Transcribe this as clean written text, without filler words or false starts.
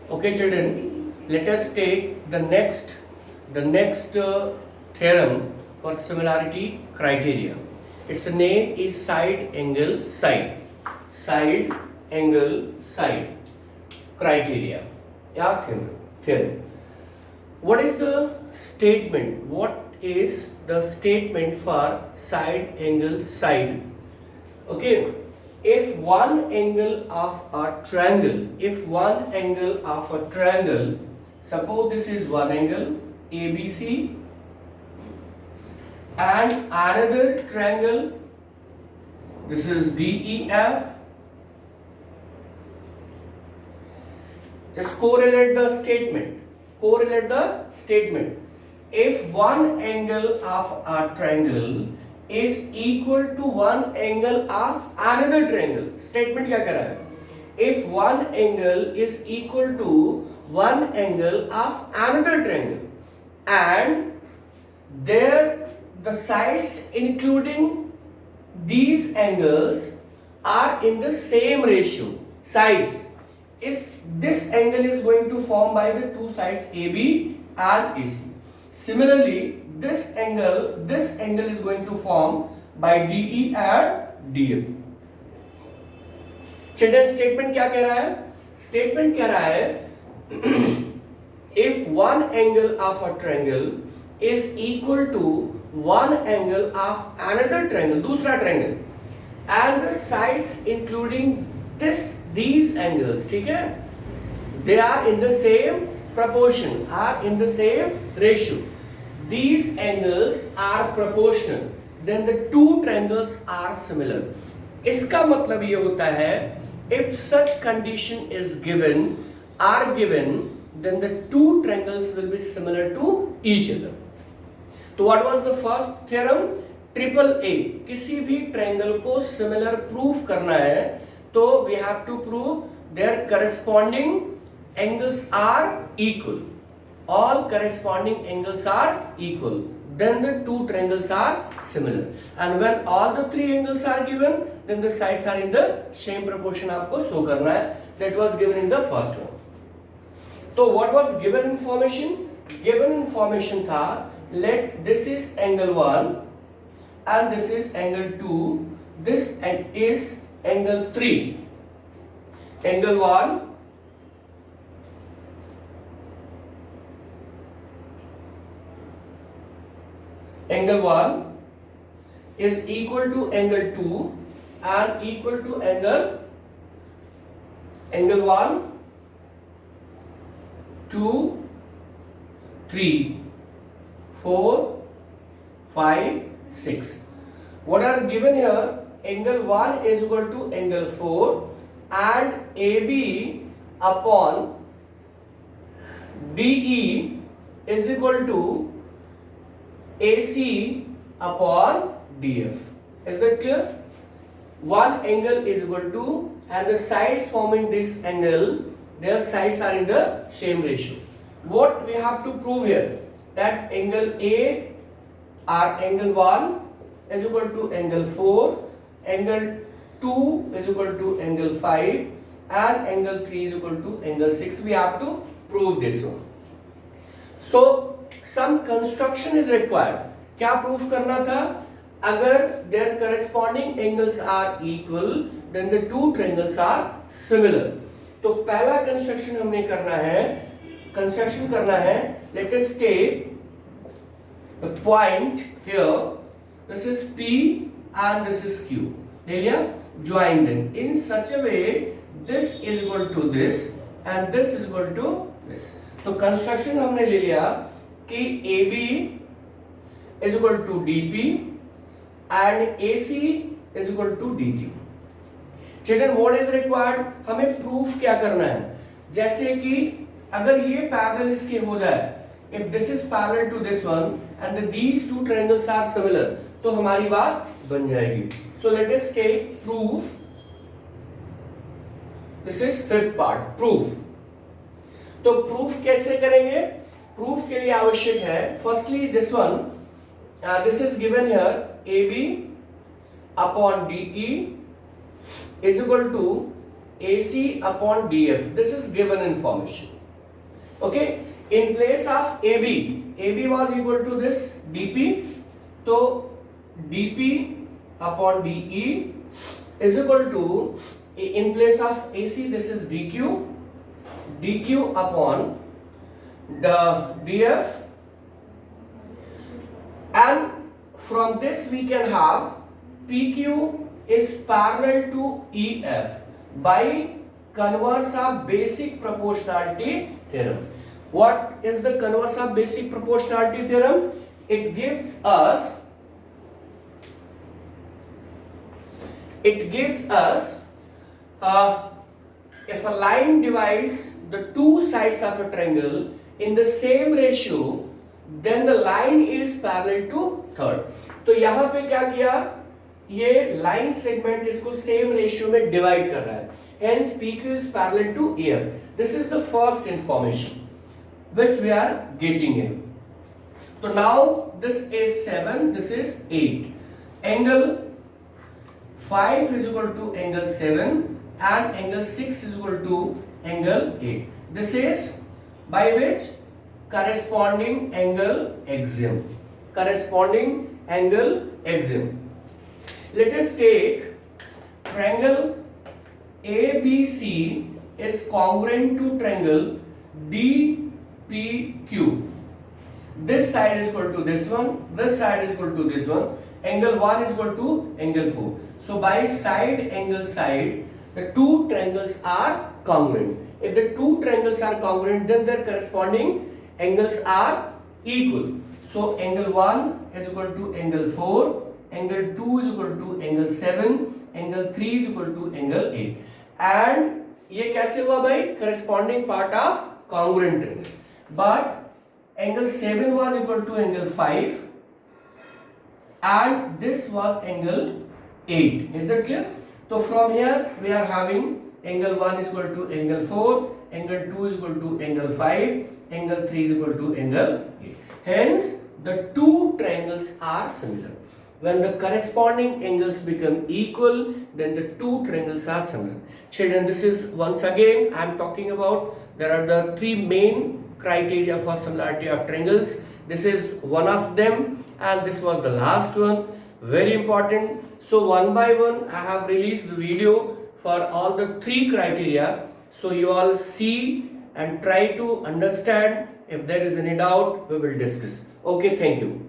Okay, children, let us take the next theorem for similarity criteria. Its name is side angle side. Side angle side criteria. Yeah, theorem. What is the statement? What is the statement for side angle side? Okay, if one angle of a triangle, suppose this is one angle ABC and another triangle, this is DEF. Just correlate the statement. If one angle of a triangle is equal to one angle of another triangle, statement क्या कर रहा है? If one angle is equal to one angle of another triangle and the sides including these angles are in the same ratio, sides, if this angle is going to form by the two sides AB and AC. Similarly, this angle is going to form by DE and DF. Children, statement क्या कह रहा है? Statement कह रहा है if one angle of a triangle is equal to one angle of another triangle, दूसरा triangle, and the sides including these angles, ठीक है, they are in the same proportion, are in the same ratio, these angles are proportional, then the two triangles are similar. इसका मतलब ये होता है if such condition is given, then the two triangles will be similar to each other. तो what was the first theorem? Triple A, किसी भी triangle को similar proof करना है तो we have to prove their corresponding angles are equal. All corresponding angles are equal. Then the two triangles are similar. And when all the three angles are given, then the sides are in the same proportion. आपको show करना है. That was given in the first one. So what was given information? Given information था, let this is angle 1 and this is angle 2. This is angle 3. Angle 1. Angle 1 is equal to angle 2 and equal to angle 1, 2, 3, 4, 5, 6. What are given here? Angle 1 is equal to angle 4 and AB upon DE is equal to AC upon DF. Is that clear? One angle is equal to, and the sides forming this angle, their sides are in the same ratio. What we have to prove here? That angle A or angle 1 is equal to angle 4, angle 2 is equal to angle 5 and angle 3 is equal to angle 6. We have to prove this one. So some construction is required. क्या proof करना था? अगर their corresponding angles are equal, then the two triangles are similar. तो पहला construction हमने करना है, let us take the point here, this is P and this is Q, ले लिया, join them in such a way this is equal to this and this is equal to this. तो construction हमने ले लिया कि AB is equal to DP and AC is equal to DQ. Children, what is required? हमें proof क्या करना है? जैसे कि अगर ये पैरेलल इसके हो जाए, if this is parallel to this one and these two triangles are similar, तो हमारी बात बन जाएगी. So let us take proof. This is fifth part, proof. तो प्रूफ कैसे करेंगे? प्रूफ के लिए आवश्यक है firstly this one, this is given here AB upon DE is equal to AC upon DF. This is given information. Okay, in place of AB was equal to this DP, so DP upon DE is equal to, in place of AC this is DQ upon the DF, and from this we can have PQ is parallel to EF by converse of basic proportionality theorem. What is the converse of basic proportionality theorem? It gives us if a line divides the two sides of a triangle in the same ratio, then the line is parallel to third. तो यहाँ पे क्या किया, ये line segment इसको same ratio में divide कर रहा है, hence PQ is parallel to AF. This is the first information which we are getting here. So now this is 7, this is 8. Angle 5 is equal to angle 7 and angle 6 is equal to angle 8. This is by which corresponding angle axiom. Corresponding angle axiom. Let us take triangle ABC is congruent to triangle DPQ. This side is equal to this one, this side is equal to this one, angle 1 is equal to angle 4. So by side angle side, the two triangles are congruent. If the two triangles are congruent, then their corresponding angles are equal. So angle 1 is equal to angle 4, angle 2 is equal to angle 7, angle 3 is equal to angle 8. And ये कैसे हुआ भाई? Corresponding part of congruent triangle. But angle 7 was equal to angle 5 and this was angle 8. Is that clear? So from here we are having angle 1 is equal to angle 4, angle 2 is equal to angle 5, angle 3 is equal to angle 8. Hence the two triangles are similar. When the corresponding angles become equal, then the two triangles are similar. Children, this is once again I am talking about, there are the three main criteria for similarity of triangles. This is one of them and this was the last one. Very important. So one by one I have released the video for all the three criteria. So you all see and try to understand. If there is any doubt, we will discuss. Okay, thank you.